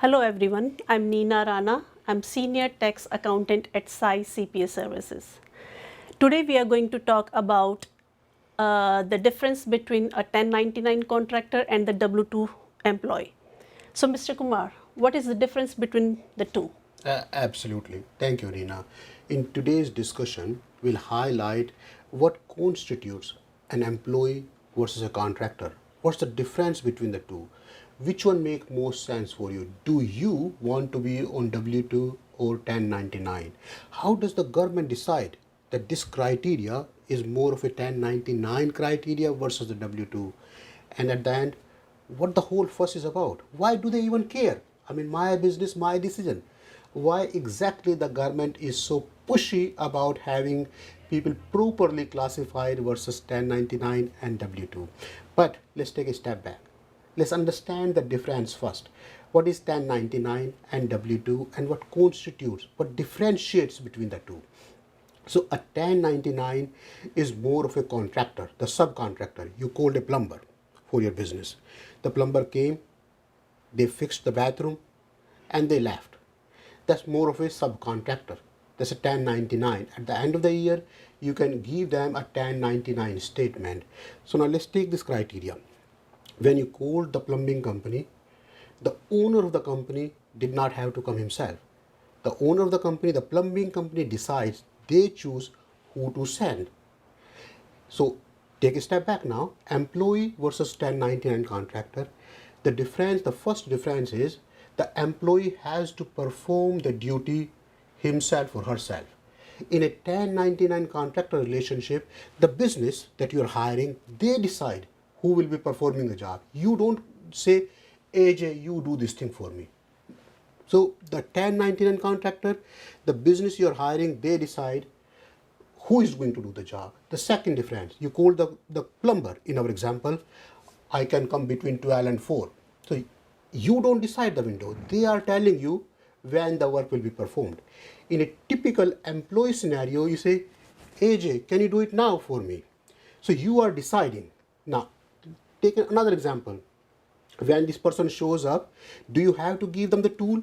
Hello everyone, I'm Neena Rana. I'm Senior Tax Accountant at Sai CPA Services. Today we are going to talk about the difference between a 1099 contractor and the W-2 employee. So Mr. Kumar, what is the difference between the two? Absolutely. Thank you, Reena. In today's discussion, we'll highlight what constitutes an employee versus a contractor. What's the difference between the two? Which one make more sense for you? Do you want to be on W-2 or 1099? How does the government decide that this criteria is more of a 1099 criteria versus the W-2? And at the end, what the whole fuss is about? Why do they even care? I mean, my business, my decision. Why exactly the government is so pushy about having people properly classified versus 1099 and W2. But let's take a step back. Let's understand the difference first. What is 1099 and W2 and what constitutes, what differentiates between the two? So a 1099 is more of a contractor, the subcontractor. You called a plumber for your business. The plumber came, they fixed the bathroom, and they left. That's more of a subcontractor. That's a 1099. At the end of the year, you can give them a 1099 statement. So now let's take this criteria. When you called the plumbing company, the owner of the company did not have to come himself. The owner of the company, the plumbing company decides, they choose who to send. So take a step back now. Employee versus 1099 contractor. The difference, the first difference is the employee has to perform the duty himself or herself. In a 1099 contractor relationship, the business that you're hiring, they decide who will be performing the job. You don't say, AJ, you do this thing for me. So the 1099 contractor, the business you're hiring, they decide who is going to do the job. The second difference, you call the plumber. In our example, I can come between 12 and 4. So you don't decide the window. They are telling you when the work will be performed. In a typical employee scenario, you say, AJ, can you do it now for me? So you are deciding. Now, take another example. When this person shows up, do you have to give them the tool?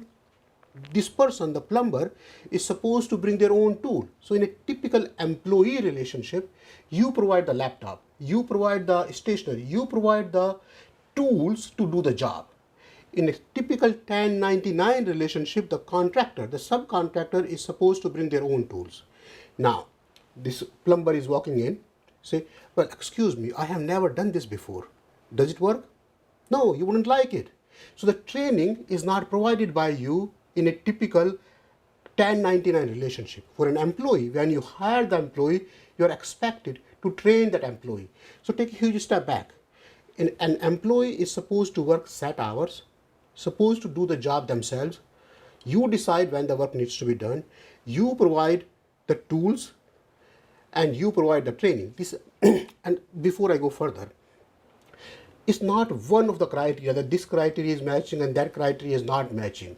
This person, the plumber, is supposed to bring their own tool. So in a typical employee relationship, you provide the laptop, you provide the stationery, you provide the tools to do the job. In a typical 1099 relationship, the contractor, the subcontractor is supposed to bring their own tools. Now, this plumber is walking in, say, well, excuse me, I have never done this before. Does it work? No, you wouldn't like it. So the training is not provided by you in a typical 1099 relationship. For an employee, when you hire the employee, you are expected to train that employee. So take a huge step back. An employee is supposed to work set hours, supposed to do the job themselves. You decide when the work needs to be done. You provide the tools and you provide the training. And before I go further, it's not one of the criteria that this criteria is matching and that criteria is not matching.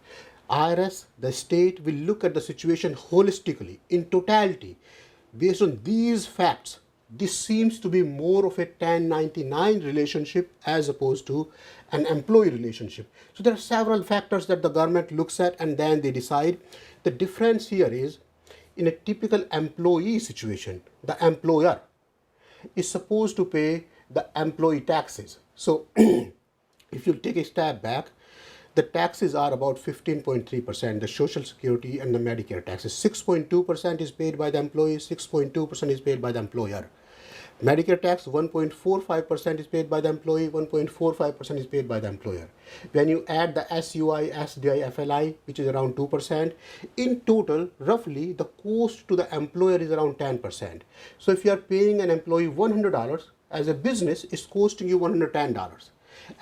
IRS, the state, will look at the situation holistically, in totality. Based on these facts, this seems to be more of a 1099 relationship as opposed to an employee relationship. So there are several factors that the government looks at and then they decide. The difference here is, in a typical employee situation, the employer is supposed to pay the employee taxes. So if you take a step back, the taxes are about 15.3%, the Social Security and the Medicare taxes. 6.2% is paid by the employee, 6.2% is paid by the employer. Medicare tax, 1.45% is paid by the employee, 1.45% is paid by the employer. When you add the SUI, SDI, FLI, which is around 2%, in total, roughly, the cost to the employer is around 10%. So if you are paying an employee $100, as a business, it's costing you $110.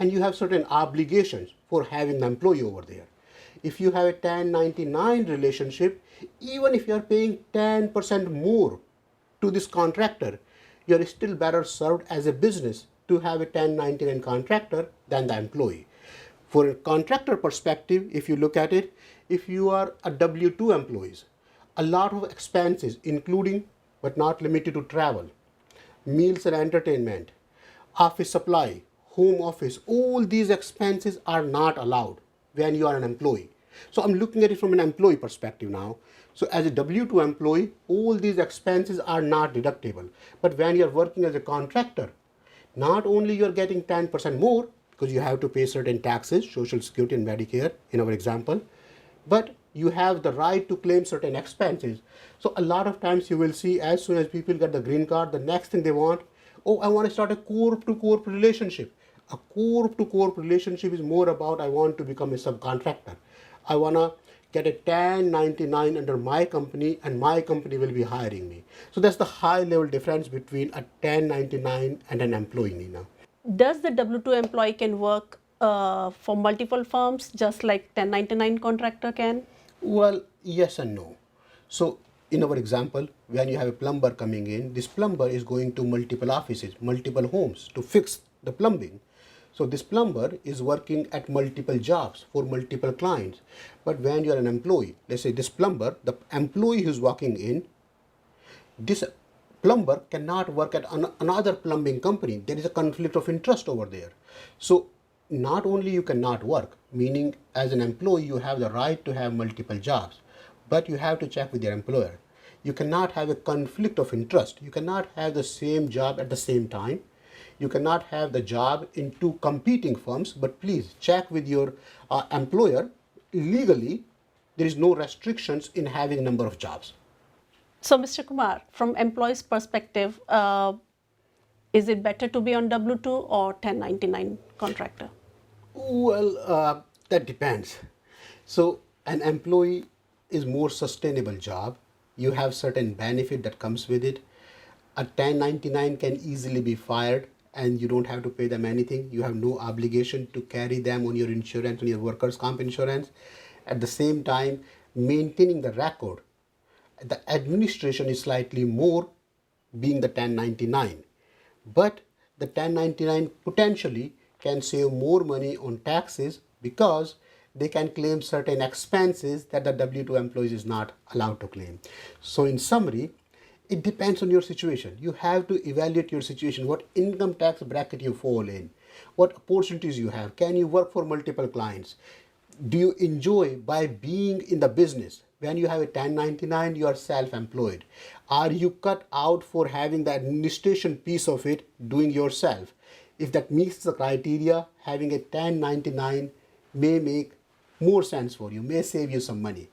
And you have certain obligations for having the employee over there. If you have a 1099 relationship, even if you are paying 10% more to this contractor, you are still better served as a business to have a 1099 contractor than the employee. For a contractor perspective, if you look at it, if you are a W-2 employees, a lot of expenses, including but not limited to travel, meals and entertainment, office supply, home office, all these expenses are not allowed when you are an employee. So I'm looking at it from an employee perspective now. So as a W-2 employee, all these expenses are not deductible. But when you're working as a contractor, not only you're getting 10% more because you have to pay certain taxes, Social Security and Medicare in our example, but you have the right to claim certain expenses. So a lot of times you will see as soon as people get the green card, the next thing they want, oh, I want to start a corp to corp relationship. A corp to corp relationship is more about I want to become a subcontractor. I want to get a 1099 under my company and my company will be hiring me. So that's the high level difference between a 1099 and an employee, Nina. Does the W-2 employee can work for multiple firms just like 1099 contractor can? Well, yes and no. So in our example, when you have a plumber coming in, this plumber is going to multiple offices, multiple homes to fix the plumbing. So this plumber is working at multiple jobs for multiple clients. But when you are an employee, let's say this plumber, the employee who's walking in, this plumber cannot work at another plumbing company. There is a conflict of interest over there. So not only you cannot work, meaning as an employee you have the right to have multiple jobs, but you have to check with your employer. You cannot have a conflict of interest. You cannot have the same job at the same time. You cannot have the job in two competing firms, but please check with your employer. Legally, there is no restrictions in having a number of jobs. So, Mr. Kumar, from employee's perspective, is it better to be on W-2 or 1099 contractor? Well, that depends. So an employee is more sustainable job. You have certain benefit that comes with it. A 1099 can easily be fired and you don't have to pay them anything. You have no obligation to carry them on your insurance, on your workers' comp insurance. At the same time, maintaining the record, the administration is slightly more being the 1099. But the 1099 potentially can save more money on taxes because they can claim certain expenses that the W-2 employees is not allowed to claim. So in summary, it depends on your situation. You have to evaluate your situation, what income tax bracket you fall in, what opportunities you have. Can you work for multiple clients? Do you enjoy by being in the business? When you have a 1099, you are self-employed. Are you cut out for having the administration piece of it doing yourself? If that meets the criteria, having a 1099 may make more sense for you, may save you some money.